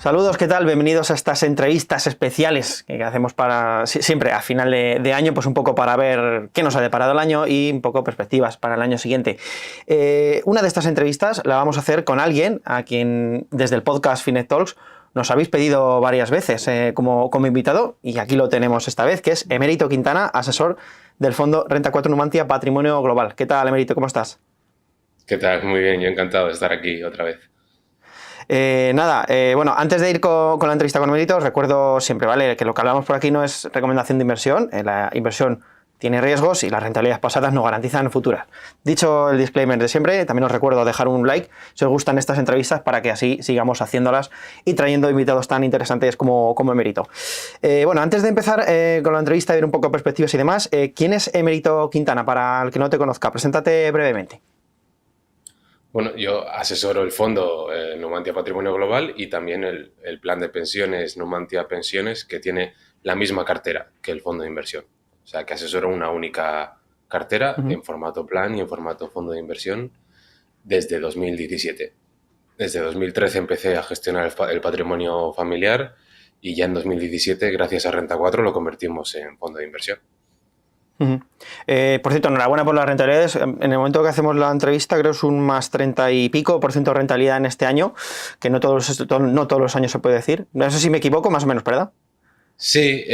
Saludos, ¿qué tal? Bienvenidos a estas entrevistas especiales que hacemos siempre a final de año, pues un poco para ver qué nos ha deparado el año y un poco perspectivas para el año siguiente. Una de estas entrevistas la vamos a hacer con alguien a quien desde el podcast Finet Talks nos habéis pedido varias veces como invitado, y aquí lo tenemos esta vez, que es Emérito Quintana, asesor del fondo Renta 4 Numantia Patrimonio Global. ¿Qué tal, Emérito? ¿Cómo estás? ¿Qué tal? Muy bien, yo encantado de estar aquí otra vez. Bueno, antes de ir con la entrevista con Emérito, os recuerdo siempre, ¿vale?, que lo que hablamos por aquí no es recomendación de inversión. La inversión tiene riesgos y las rentabilidades pasadas no garantizan futuras. Dicho el disclaimer de siempre, también os recuerdo dejar un like si os gustan estas entrevistas para que así sigamos haciéndolas y trayendo invitados tan interesantes como Emérito. Bueno, antes de empezar con la entrevista y ver un poco perspectivas y demás, ¿quién es Emérito Quintana? Para el que no te conozca, preséntate brevemente. Bueno, yo asesoro el fondo Numantia Patrimonio Global y también el plan de pensiones Numantia Pensiones, que tiene la misma cartera que el fondo de inversión. O sea, que asesoro una única cartera en formato plan y en formato fondo de inversión desde 2017. Desde 2013 empecé a gestionar el patrimonio familiar y ya en 2017, gracias a Renta 4, lo convertimos en fondo de inversión. Por cierto, enhorabuena por las rentabilidades. En el momento que hacemos la entrevista, creo que es un más 30 y pico por ciento de rentabilidad en este año, que no todos los años se puede decir. No sé si me equivoco, más o menos, ¿verdad? Sí,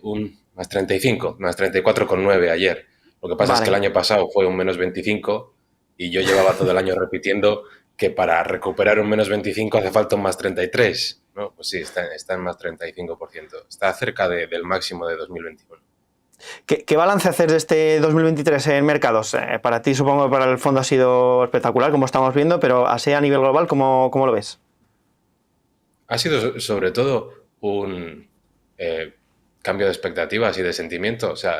un más 35, más 34,9 ayer. Lo que pasa es que el Vale. año pasado fue un menos 25 y yo llevaba todo el año repitiendo que para recuperar un menos 25 hace falta un más 33, ¿no? Pues sí, está en más 35%. Está cerca del máximo de 2021. ¿Qué balance hacer de este 2023 en mercados? Para ti, supongo que para el fondo ha sido espectacular, como estamos viendo, pero así a nivel global, ¿cómo lo ves? Ha sido sobre todo un cambio de expectativas y de sentimiento. O sea,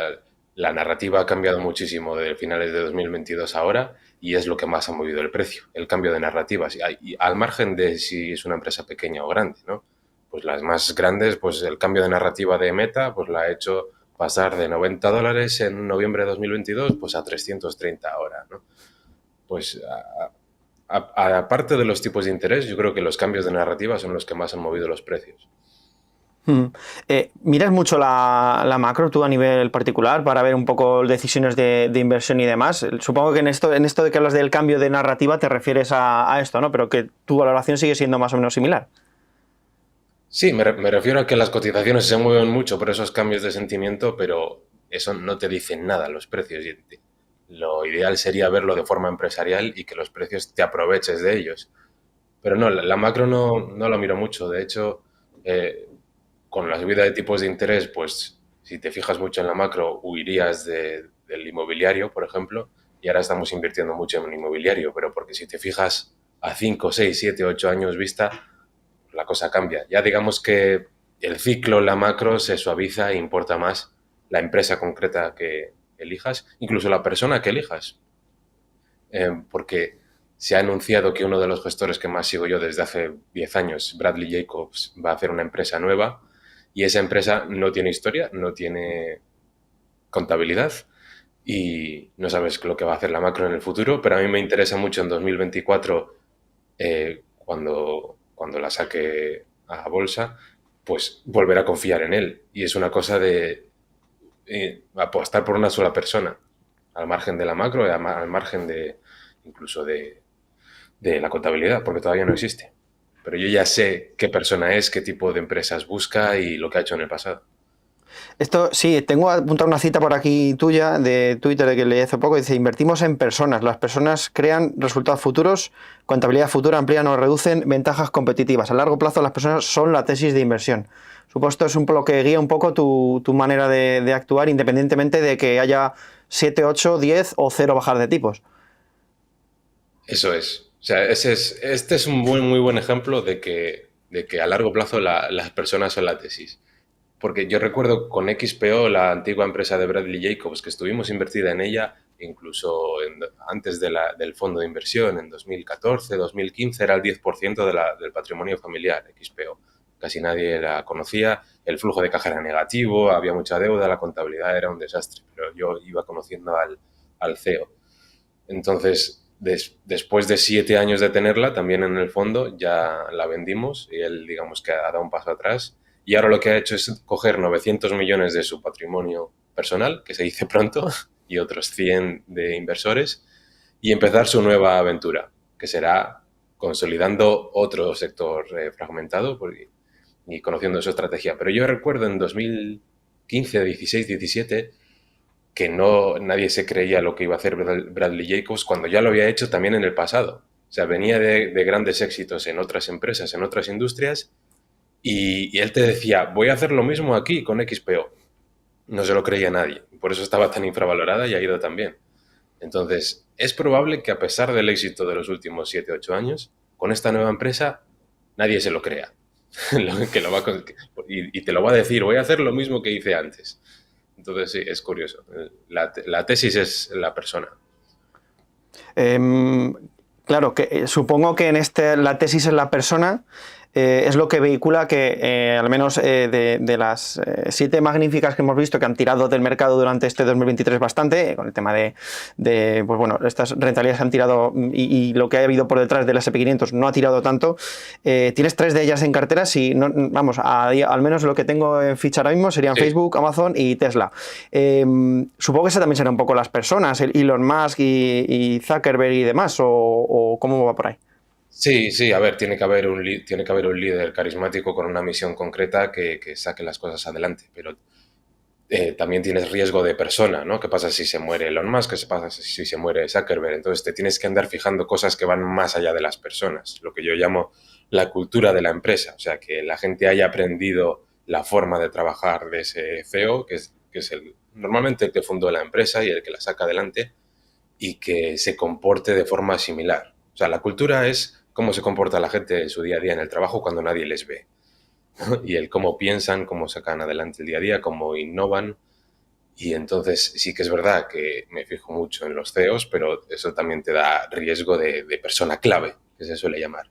la narrativa ha cambiado muchísimo de finales de 2022 a ahora y es lo que más ha movido el precio, el cambio de narrativas. Y al margen de si es una empresa pequeña o grande, ¿no? Pues las más grandes, pues el cambio de narrativa de Meta, pues la ha hecho pasar de $90 en noviembre de 2022 pues a 330 ahora, ¿no? Pues aparte de los tipos de interés, yo creo que los cambios de narrativa son los que más han movido los precios. ¿Miras mucho la macro tú a nivel particular para ver un poco decisiones de inversión y demás? Supongo que en esto de que hablas del cambio de narrativa te refieres a esto, ¿no? Pero que tu valoración sigue siendo más o menos similar. Sí, me refiero a que las cotizaciones se mueven mucho por esos cambios de sentimiento, pero eso no te dicen nada los precios. Y lo ideal sería verlo de forma empresarial y que los precios te aproveches de ellos. Pero no, la macro no lo miro mucho. De hecho, con la subida de tipos de interés, pues si te fijas mucho en la macro, huirías del inmobiliario, por ejemplo, y ahora estamos invirtiendo mucho en inmobiliario, pero porque si te fijas a 5, 6, 7, 8 años vista, la cosa cambia. Ya digamos que el ciclo, la macro, se suaviza e importa más la empresa concreta que elijas, incluso la persona que elijas. Porque se ha anunciado que uno de los gestores que más sigo yo desde hace 10 años, Bradley Jacobs, va a hacer una empresa nueva y esa empresa no tiene historia, no tiene contabilidad y no sabes lo que va a hacer la macro en el futuro, pero a mí me interesa mucho en 2024, cuando la saque a bolsa, pues volver a confiar en él. Y es una cosa de apostar por una sola persona, al margen de la macro, al margen incluso de la contabilidad, porque todavía no existe. Pero yo ya sé qué persona es, qué tipo de empresas busca y lo que ha hecho en el pasado. Esto sí, tengo apuntada una cita por aquí tuya de Twitter que leí hace poco. Dice: invertimos en personas. Las personas crean resultados futuros, contabilidad futura, amplían o reducen ventajas competitivas. A largo plazo, las personas son la tesis de inversión. Supongo esto es lo que guía un poco tu manera de actuar, independientemente de que haya 7, 8, 10 o cero bajar de tipos. Eso es. O sea, este es un muy buen ejemplo de que a largo plazo las personas son la tesis. Porque yo recuerdo con XPO, la antigua empresa de Bradley Jacobs, que estuvimos invertida en ella, incluso antes del fondo de inversión, en 2014, 2015, era el 10% del patrimonio familiar, XPO. Casi nadie la conocía, el flujo de caja era negativo, había mucha deuda, la contabilidad era un desastre, pero yo iba conociendo al CEO. Entonces, después de 7 años de tenerla, también en el fondo ya la vendimos y él, digamos que ha dado un paso atrás. Y ahora lo que ha hecho es coger 900 millones de su patrimonio personal, que se dice pronto, y otros 100 de inversores, y empezar su nueva aventura, que será consolidando otro sector fragmentado y conociendo su estrategia. Pero yo recuerdo en 2015, 16, 17 que nadie se creía lo que iba a hacer Bradley Jacobs cuando ya lo había hecho también en el pasado. O sea, venía de grandes éxitos en otras empresas, en otras industrias, y él te decía, voy a hacer lo mismo aquí con XPO. No se lo creía nadie. Por eso estaba tan infravalorada y ha ido tan bien. Entonces, es probable que a pesar del éxito de los últimos 7, 8 años, con esta nueva empresa, nadie se lo crea. Y te lo va a decir, voy a hacer lo mismo que hice antes. Entonces, sí, es curioso. La tesis es la persona. Claro, que supongo que en la tesis en la persona es lo que vehicula que al menos de las 7 magníficas que hemos visto que han tirado del mercado durante este 2023 bastante, con el tema pues bueno, estas rentabilidades han tirado y lo que ha habido por detrás del S&P 500 no ha tirado tanto. Tienes 3 de ellas en carteras y vamos, al menos lo que tengo en ficha ahora mismo serían, sí, Facebook, Amazon y Tesla. Supongo que ese también será un poco las personas, el Elon Musk y Zuckerberg y demás, o ¿cómo va por ahí? Sí, sí, a ver, tiene que haber un líder carismático con una misión concreta que saque las cosas adelante, pero también tienes riesgo de persona, ¿no? ¿Qué pasa si se muere Elon Musk? ¿Qué pasa si se muere Zuckerberg? Entonces te tienes que andar fijando cosas que van más allá de las personas, lo que yo llamo la cultura de la empresa, o sea, que la gente haya aprendido la forma de trabajar de ese CEO, que es normalmente el que fundó la empresa y el que la saca adelante, y que se comporte de forma similar. O sea, la cultura es cómo se comporta la gente en su día a día en el trabajo cuando nadie les ve, ¿no? Y el cómo piensan, cómo sacan adelante el día a día, cómo innovan. Y entonces sí que es verdad que me fijo mucho en los CEOs, pero eso también te da riesgo de persona clave, que se suele llamar.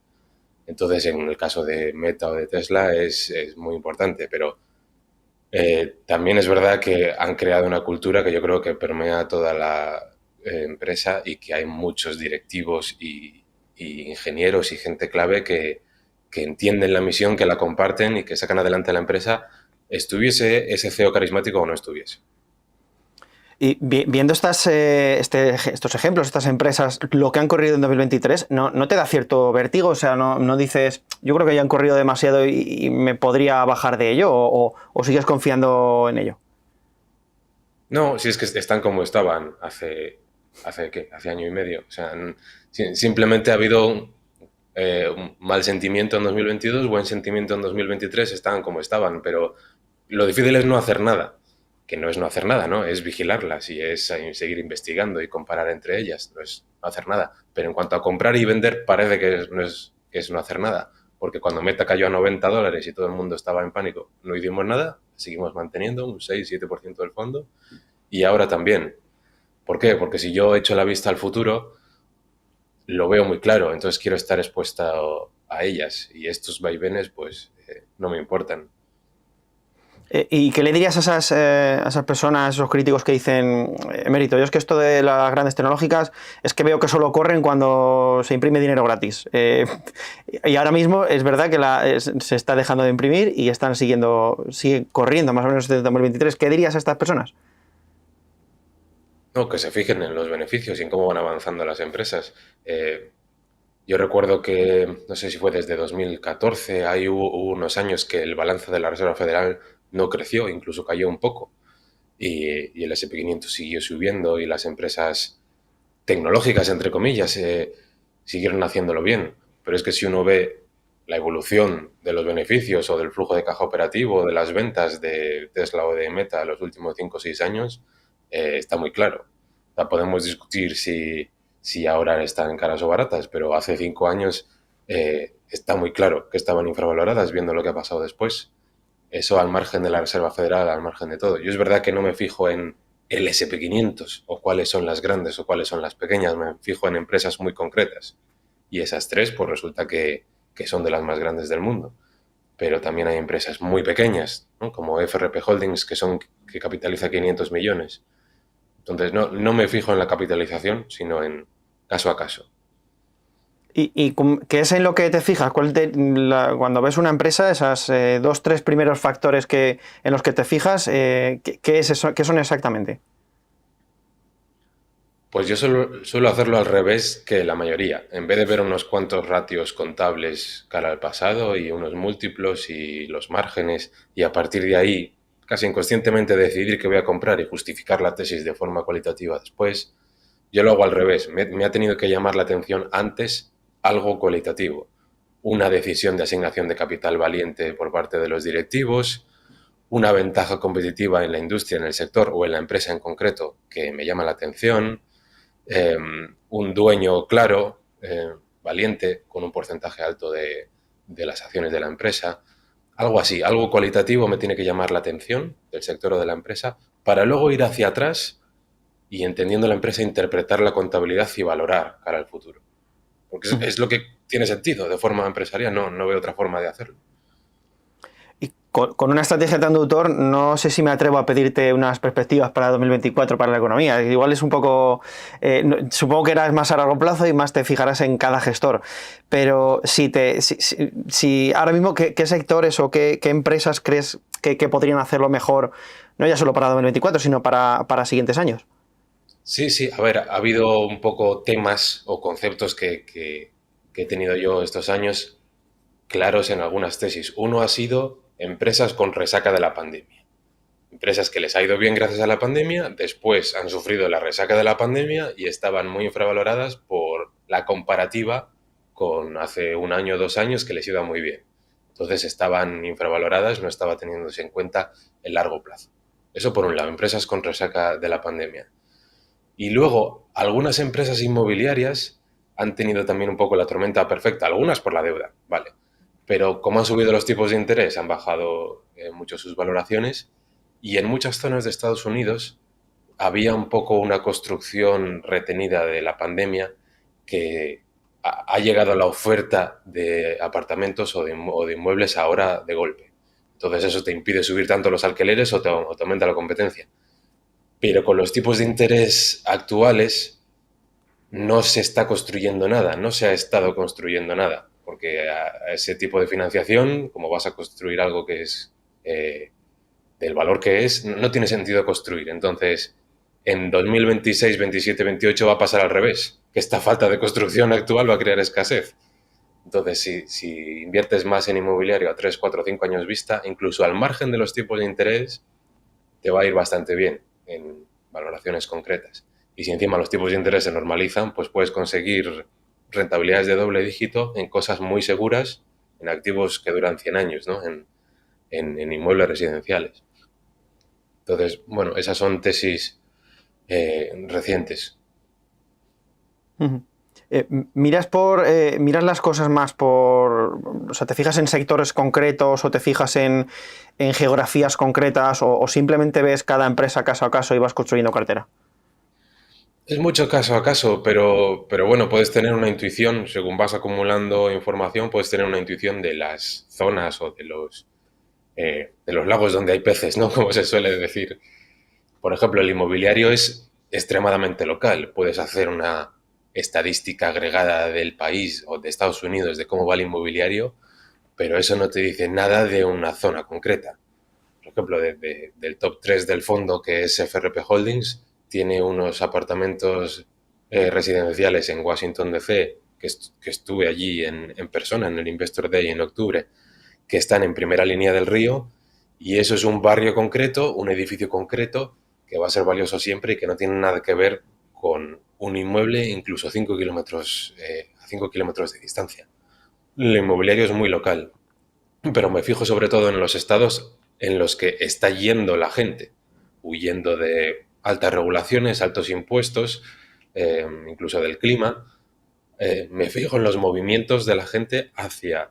Entonces, en el caso de Meta o de Tesla es muy importante, pero también es verdad que han creado una cultura que yo creo que permea toda la empresa y que hay muchos directivos y ingenieros y gente clave que entienden la misión, que la comparten y que sacan adelante a la empresa, estuviese ese CEO carismático o no estuviese. Y viendo estos ejemplos, estas empresas, lo que han corrido en 2023, ¿no te da cierto vértigo? O sea, no dices, yo creo que ya han corrido demasiado y me podría bajar de ello, o sigues confiando en ello. No, si es que están como estaban hace año y medio. O sea, simplemente ha habido un mal sentimiento en 2022, buen sentimiento en 2023, estaban como estaban, pero lo difícil es no hacer nada, que no es no hacer nada, ¿no? Es vigilarlas y es seguir investigando y comparar entre ellas, no es no hacer nada. Pero en cuanto a comprar y vender, parece que es no hacer nada, porque cuando Meta cayó a $90 y todo el mundo estaba en pánico, no hicimos nada, seguimos manteniendo un 6-7% del fondo, y ahora también. ¿Por qué? Porque si yo echo la vista al futuro, lo veo muy claro, entonces quiero estar expuesta a ellas y estos vaivenes pues no me importan. ¿Y qué le dirías a esas personas, a esos críticos que dicen, Emérito, yo es que esto de las grandes tecnológicas es que veo que solo corren cuando se imprime dinero gratis? Y ahora mismo es verdad que se está dejando de imprimir y sigue corriendo más o menos desde 2023. ¿Qué dirías a estas personas? No, que se fijen en los beneficios y en cómo van avanzando las empresas. Yo recuerdo que, no sé si fue desde 2014, hubo unos años que el balance de la Reserva Federal no creció, incluso cayó un poco. Y el S&P 500 siguió subiendo y las empresas tecnológicas, entre comillas, siguieron haciéndolo bien. Pero es que si uno ve la evolución de los beneficios o del flujo de caja operativo, de las ventas de Tesla o de Meta en los últimos 5 o 6 años, está muy claro. O sea, podemos discutir si ahora están caras o baratas, pero hace 5 años está muy claro que estaban infravaloradas viendo lo que ha pasado después. Eso al margen de la Reserva Federal, al margen de todo. Yo es verdad que no me fijo en el S&P 500 o cuáles son las grandes o cuáles son las pequeñas, me fijo en empresas muy concretas. Y esas 3, pues resulta que son de las más grandes del mundo. Pero también hay empresas muy pequeñas, ¿no? Como FRP Holdings, que capitaliza 500 millones. Entonces, no me fijo en la capitalización, sino en caso a caso. ¿Y qué es en lo que te fijas? Cuando ves una empresa, esas 2, 3 primeros factores en los que te fijas, ¿qué es eso, qué son exactamente? Pues yo suelo hacerlo al revés que la mayoría. En vez de ver unos cuantos ratios contables cara al pasado y unos múltiplos y los márgenes y a partir de ahí casi inconscientemente decidir qué voy a comprar y justificar la tesis de forma cualitativa después, yo lo hago al revés. Me ha tenido que llamar la atención antes algo cualitativo. Una decisión de asignación de capital valiente por parte de los directivos, una ventaja competitiva en la industria, en el sector o en la empresa en concreto que me llama la atención, un dueño claro, valiente, con un porcentaje alto de las acciones de la empresa, algo así, algo cualitativo me tiene que llamar la atención del sector o de la empresa, para luego ir hacia atrás y entendiendo la empresa, interpretar la contabilidad y valorar cara al futuro. Porque es lo que tiene sentido de forma empresarial, no veo otra forma de hacerlo. Y con una estrategia tan de autor, no sé si me atrevo a pedirte unas perspectivas para 2024 para la economía. Igual es un poco... supongo que eras más a largo plazo y más te fijarás en cada gestor. Pero si ahora mismo, ¿qué sectores o qué empresas crees que podrían hacerlo mejor, no ya solo para 2024, sino para siguientes años? Sí, sí, a ver, ha habido un poco temas o conceptos que he tenido yo estos años claros en algunas tesis. Uno ha sido empresas con resaca de la pandemia. Empresas que les ha ido bien gracias a la pandemia, después han sufrido la resaca de la pandemia y estaban muy infravaloradas por la comparativa con hace un año o 2 años que les iba muy bien. Entonces estaban infravaloradas, no estaba teniéndose en cuenta el largo plazo. Eso por un lado, empresas con resaca de la pandemia. Y luego, algunas empresas inmobiliarias han tenido también un poco la tormenta perfecta, algunas por la deuda, vale. Pero como han subido los tipos de interés, han bajado mucho sus valoraciones y en muchas zonas de Estados Unidos había un poco una construcción retenida de la pandemia que ha llegado a la oferta de apartamentos o de inmuebles ahora de golpe. Entonces eso te impide subir tanto los alquileres o te aumenta la competencia. Pero con los tipos de interés actuales no se está construyendo nada, no se ha estado construyendo nada, porque a ese tipo de financiación, como vas a construir algo que es del valor que es, no tiene sentido construir. Entonces, en 2026, 27, 28 va a pasar al revés, que esta falta de construcción actual va a crear escasez. Entonces, si inviertes más en inmobiliario a 3, 4, 5 años vista, incluso al margen de los tipos de interés, te va a ir bastante bien en valoraciones concretas. Y si encima los tipos de interés se normalizan, pues puedes conseguir rentabilidades de doble dígito en cosas muy seguras, en activos que duran 100 años, ¿no? En inmuebles residenciales. Entonces, bueno, esas son tesis recientes. Uh-huh. Miras las cosas más o sea, ¿te fijas en sectores concretos o te fijas en geografías concretas o simplemente ves cada empresa caso a caso y vas construyendo cartera? Es mucho caso a caso, pero bueno, puedes tener una intuición, según vas acumulando información, puedes tener una intuición de las zonas o de los lagos donde hay peces, ¿no? Como se suele decir. Por ejemplo, el inmobiliario es extremadamente local. Puedes hacer una estadística agregada del país o de Estados Unidos de cómo va el inmobiliario, pero eso no te dice nada de una zona concreta. Por ejemplo, del top 3 del fondo, que es FRP Holdings, tiene unos apartamentos residenciales en Washington, D.C., que estuve allí en persona en el Investor Day en octubre, que están en primera línea del río, y eso es un barrio concreto, un edificio concreto, que va a ser valioso siempre y que no tiene nada que ver con un inmueble incluso 5 kilómetros, a 5 kilómetros de distancia. El inmobiliario es muy local, pero me fijo sobre todo en los estados en los que está yendo la gente, huyendo de altas regulaciones, altos impuestos, incluso del clima. Me fijo en los movimientos de la gente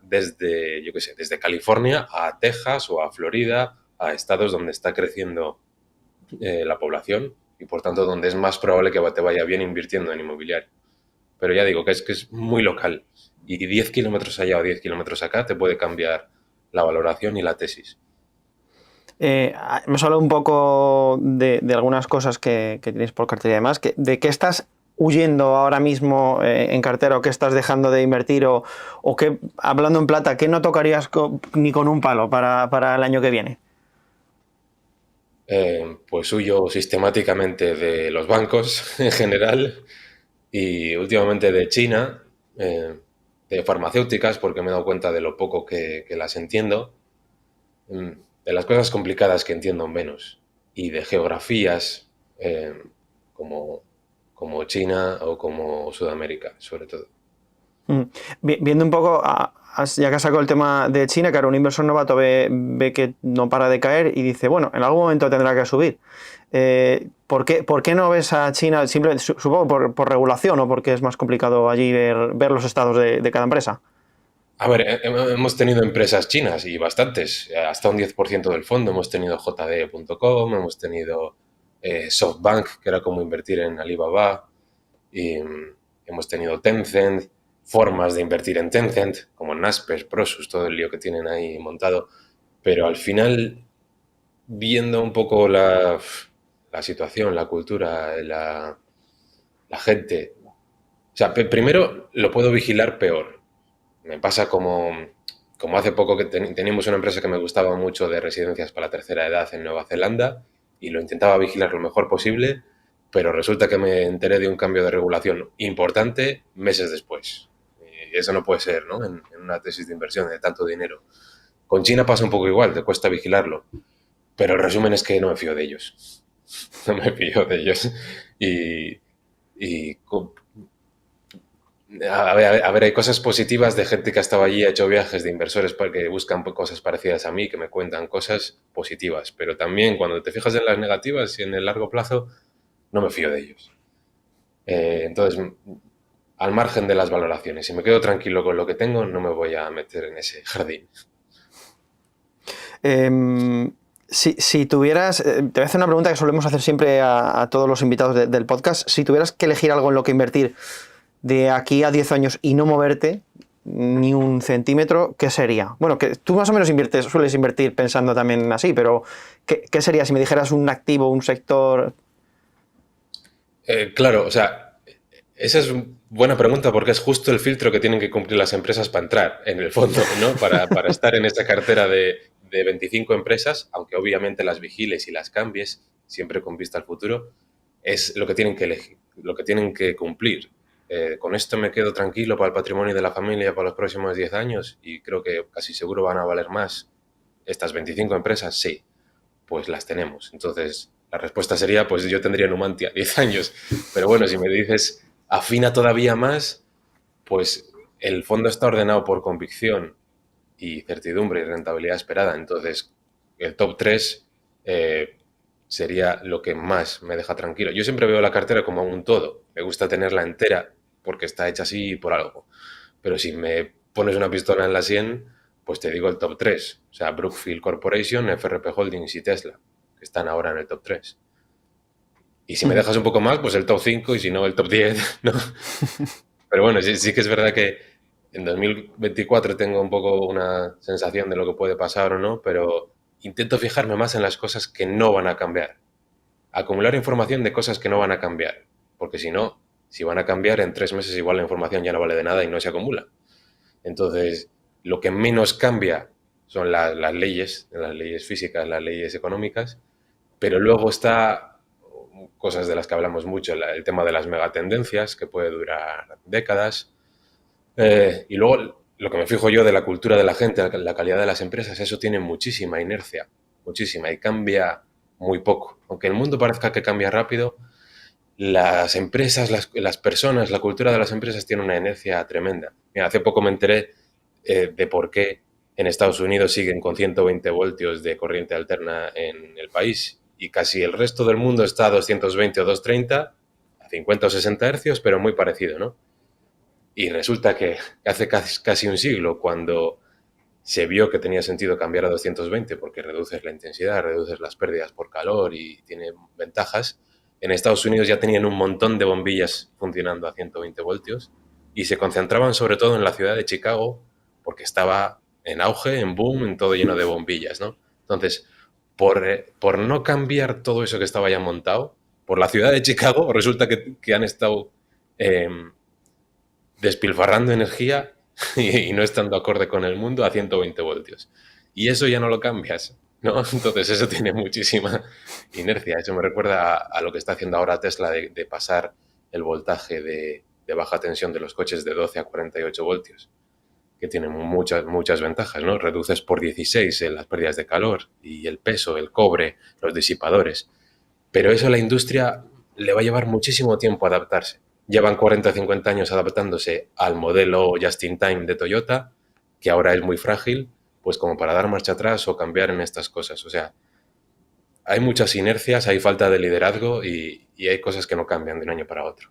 desde, yo qué sé, desde California a Texas o a Florida, a estados donde está creciendo la población y por tanto donde es más probable que te vaya bien invirtiendo en inmobiliario. Pero ya digo que es muy local y 10 kilómetros allá o 10 kilómetros acá te puede cambiar la valoración y la tesis. Hemos hablado un poco de algunas cosas que tienes por cartera y demás. ¿De qué estás huyendo ahora mismo en cartera o qué estás dejando de invertir o qué, hablando en plata, qué no tocarías ni con un palo para el año que viene? Pues huyo sistemáticamente de los bancos en general y últimamente de China, de farmacéuticas, porque me he dado cuenta de lo poco que las entiendo, mm, de las cosas complicadas que entiendo menos y de geografías como, como China o como Sudamérica, sobre todo. Mm. Viendo un poco, ya que has sacado el tema de China, claro, un inversor novato ve que no para de caer y dice, bueno, en algún momento tendrá que subir. ¿Por qué no ves a China, simplemente, supongo por regulación o porque es más complicado allí ver los estados de cada empresa? A ver, hemos tenido empresas chinas y bastantes, hasta un 10% del fondo. Hemos tenido JD.com, hemos tenido SoftBank, que era como invertir en Alibaba, y hemos tenido Tencent, formas de invertir en Tencent, como Naspers, Prosus, todo el lío que tienen ahí montado. Pero al final, viendo un poco la situación, la cultura, la gente, o sea, primero lo puedo vigilar peor. Me pasa como hace poco que teníamos una empresa que me gustaba mucho de residencias para la tercera edad en Nueva Zelanda y lo intentaba vigilar lo mejor posible, pero resulta que me enteré de un cambio de regulación importante meses después. Y eso no puede ser, ¿no? En una tesis de inversión de tanto dinero. Con China pasa un poco igual, te cuesta vigilarlo, pero el resumen es que no me fío de ellos. No me fío de ellos. Y, y a ver, hay cosas positivas de gente que ha estado allí, ha hecho viajes de inversores que buscan cosas parecidas a mí, que me cuentan cosas positivas, pero también cuando te fijas en las negativas y en el largo plazo, no me fío de ellos. Entonces, al margen de las valoraciones, si me quedo tranquilo con lo que tengo, no me voy a meter en ese jardín. Si tuvieras, te voy a hacer una pregunta que solemos hacer siempre a todos los invitados del podcast. Si tuvieras que elegir algo en lo que invertir de aquí a 10 años y no moverte ni un centímetro, ¿qué sería? Bueno, que tú más o menos sueles invertir pensando también así, pero ¿qué sería si me dijeras un activo, un sector? Claro, o sea, esa es una buena pregunta porque es justo el filtro que tienen que cumplir las empresas para entrar, en el fondo, ¿no? Para estar en esta cartera de 25 empresas, aunque obviamente las vigiles y las cambies, siempre con vista al futuro, es lo que tienen que elegir, lo que tienen que cumplir. Con esto me quedo tranquilo para el patrimonio de la familia para los próximos 10 años y creo que casi seguro van a valer más estas 25 empresas, sí, pues las tenemos. Entonces, la respuesta sería, pues yo tendría Numantia 10 años. Pero bueno, si me dices, afina todavía más, pues el fondo está ordenado por convicción y certidumbre y rentabilidad esperada. Entonces, el top 3 sería lo que más me deja tranquilo. Yo siempre veo la cartera como un todo. Me gusta tenerla entera porque está hecha así por algo. Pero si me pones una pistola en la sien, pues te digo el top 3. O sea, Brookfield Corporation, FRP Holdings y Tesla, que están ahora en el top 3. Y si me dejas un poco más, pues el top 5 y si no, el top 10, ¿no? Pero bueno, sí que es verdad que en 2024 tengo un poco una sensación de lo que puede pasar o no, pero intento fijarme más en las cosas que no van a cambiar. Acumular información de cosas que no van a cambiar. Porque si no, si van a cambiar en 3 meses igual la información ya no vale de nada y no se acumula. Entonces, lo que menos cambia son las leyes físicas, las leyes económicas, pero luego está cosas de las que hablamos mucho, el tema de las megatendencias, que puede durar décadas, y luego lo que me fijo yo de la cultura de la gente, la calidad de las empresas, eso tiene muchísima inercia, muchísima, y cambia muy poco. Aunque el mundo parezca que cambia rápido, las empresas, las personas, la cultura de las empresas tiene una inercia tremenda. Mira, hace poco me enteré de por qué en Estados Unidos siguen con 120 voltios de corriente alterna en el país y casi el resto del mundo está a 220 o 230, a 50 o 60 hercios, pero muy parecido, ¿no? Y resulta que hace casi un siglo, cuando se vio que tenía sentido cambiar a 220 porque reduces la intensidad, reduces las pérdidas por calor y tiene ventajas, en Estados Unidos ya tenían un montón de bombillas funcionando a 120 voltios y se concentraban sobre todo en la ciudad de Chicago porque estaba en auge, en boom, en todo lleno de bombillas, ¿no? Entonces, por no cambiar todo eso que estaba ya montado, por la ciudad de Chicago resulta que han estado eh, despilfarrando energía y no estando acorde con el mundo a 120 voltios. Y eso ya no lo cambias, ¿no? Entonces eso tiene muchísima inercia. Eso me recuerda a lo que está haciendo ahora Tesla de pasar el voltaje de baja tensión de los coches de 12 a 48 voltios, que tienen muchas ventajas, ¿no? Reduces por 16 en las pérdidas de calor y el peso, el cobre, los disipadores. Pero eso a la industria le va a llevar muchísimo tiempo adaptarse. Llevan 40 o 50 años adaptándose al modelo just-in-time de Toyota, que ahora es muy frágil, pues como para dar marcha atrás o cambiar en estas cosas. O sea, hay muchas inercias, hay falta de liderazgo y hay cosas que no cambian de un año para otro.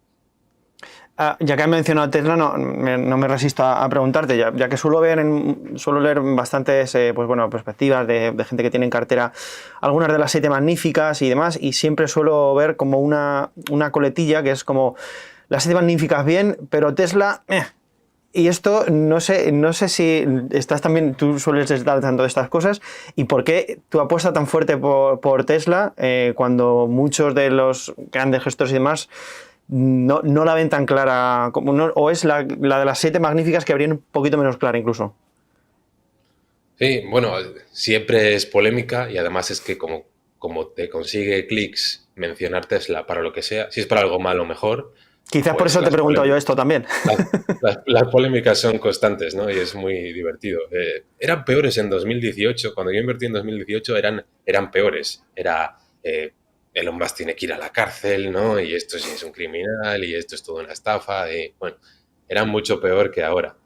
Ya que has mencionado Tesla, no me resisto a preguntarte, ya que suelo leer bastantes pues bueno, perspectivas de gente que tiene en cartera algunas de las 7 magníficas y demás, y siempre suelo ver como una coletilla que es como las 7 magníficas bien, pero Tesla... Y esto, no sé si estás también, tú sueles estar tanto de estas cosas, y por qué tu apuesta tan fuerte por Tesla cuando muchos de los grandes gestores y demás no la ven tan clara, como o es la de las 7 magníficas que habrían un poquito menos clara incluso. Sí, bueno, siempre es polémica y además es que como te consigue clics mencionar Tesla para lo que sea, si es para algo malo mejor, Quizás por pues eso te pregunto yo esto también. las polémicas son constantes, ¿no? Y es muy divertido. Eran peores en 2018, cuando yo invertí en 2018 eran peores. Era Elon Musk tiene que ir a la cárcel, ¿no? Y esto sí es un criminal y esto es toda una estafa. Y, bueno, eran mucho peor que ahora.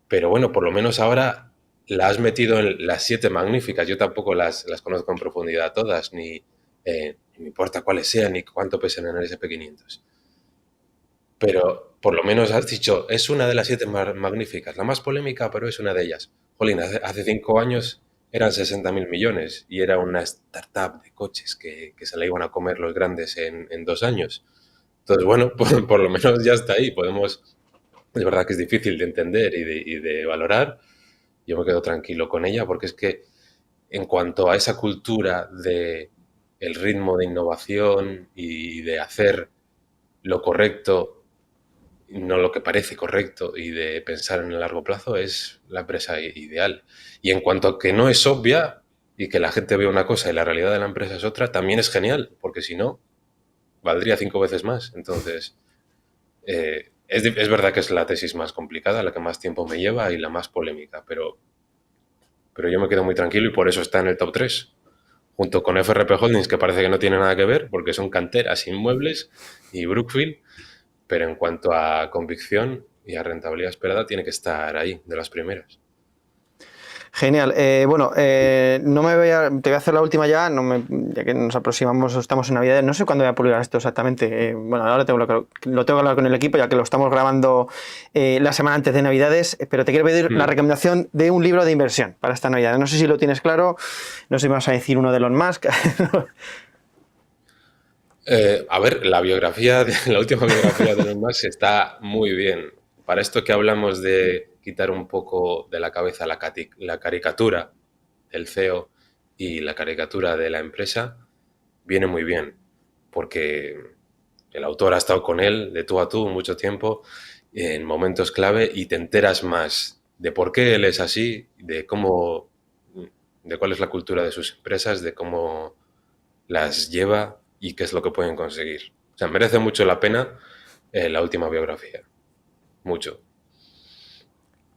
Pero bueno, por lo menos ahora la has metido en las 7 magníficas. Yo tampoco las conozco en profundidad todas, ni me importa cuáles sean, ni cuánto pesan en el S&P 500. Pero por lo menos has dicho, es una de las 7 magníficas, la más polémica, pero es una de ellas. Jolín, hace 5 años eran 60.000 millones y era una startup de coches que se la iban a comer los grandes en 2 años. Entonces, bueno, por lo menos ya está ahí. Es verdad que es difícil de entender y de valorar. Yo me quedo tranquilo con ella porque es que en cuanto a esa cultura de el ritmo de innovación y de hacer lo correcto, no lo que parece correcto y de pensar en el largo plazo, es la empresa ideal. Y en cuanto a que no es obvia y que la gente ve una cosa y la realidad de la empresa es otra, también es genial, porque si no, valdría 5 veces más. Entonces, es verdad que es la tesis más complicada, la que más tiempo me lleva y la más polémica, pero yo me quedo muy tranquilo y por eso está en el top 3 junto con FRP Holdings, que parece que no tiene nada que ver, porque son canteras, inmuebles, y Brookfield, pero en cuanto a convicción y a rentabilidad esperada, tiene que estar ahí, de las primeras. Genial. Bueno, no me te voy a hacer la última ya, ya que nos aproximamos, estamos en Navidad. No sé cuándo voy a publicar esto exactamente. Bueno, ahora lo tengo que hablar con el equipo, ya que lo estamos grabando la semana antes de Navidades, pero te quiero pedir la recomendación de un libro de inversión para esta Navidad. No sé si lo tienes claro, no sé si me vas a decir uno de Elon Musk. A ver, la última biografía de Elon Musk está muy bien. Para esto que hablamos de quitar un poco de la cabeza la caricatura del CEO y la caricatura de la empresa, viene muy bien, porque el autor ha estado con él de tú a tú mucho tiempo, en momentos clave, y te enteras más de por qué él es así, de cuál es la cultura de sus empresas, de cómo las lleva y qué es lo que pueden conseguir. O sea, merece mucho la pena la última biografía. Mucho.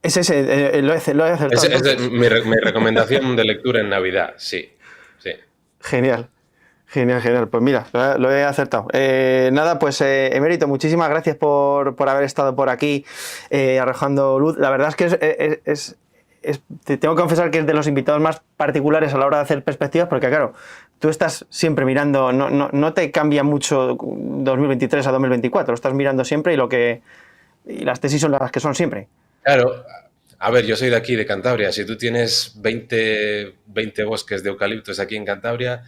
Es ese, lo he acertado. Es mi recomendación de lectura en Navidad, sí. Sí. Genial. Genial. Pues mira, lo he acertado. Nada, pues Emérito, muchísimas gracias por haber estado por aquí arrojando luz. La verdad es que te tengo que confesar que es de los invitados más particulares a la hora de hacer perspectivas, porque claro, tú estás siempre mirando, no te cambia mucho 2023 a 2024, estás mirando siempre y las tesis son las que son siempre. Claro, a ver, yo soy de aquí, de Cantabria. Si tú tienes 20 bosques de eucaliptos aquí en Cantabria,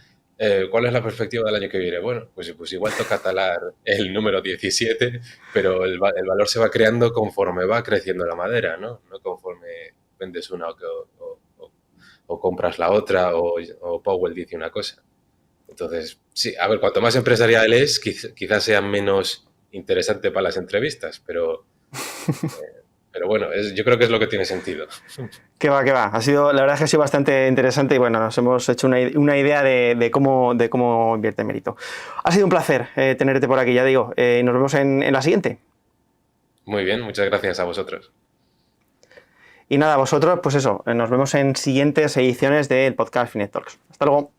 ¿cuál es la perspectiva del año que viene? Bueno, pues igual toca talar el número 17, pero el valor se va creando conforme va creciendo la madera, ¿no? No conforme vendes una o compras la otra o Powell dice una cosa. Entonces, sí, a ver, cuanto más empresarial es, quizás sea menos interesante para las entrevistas, pero bueno, yo creo que es lo que tiene sentido. Que va, que va. La verdad es que ha sido bastante interesante y bueno, nos hemos hecho una idea de cómo invierte Mérito. Ha sido un placer tenerte por aquí, ya digo. Nos vemos en la siguiente. Muy bien, muchas gracias a vosotros. Y nada, vosotros, pues eso, nos vemos en siguientes ediciones del podcast Finet Talks. Hasta luego.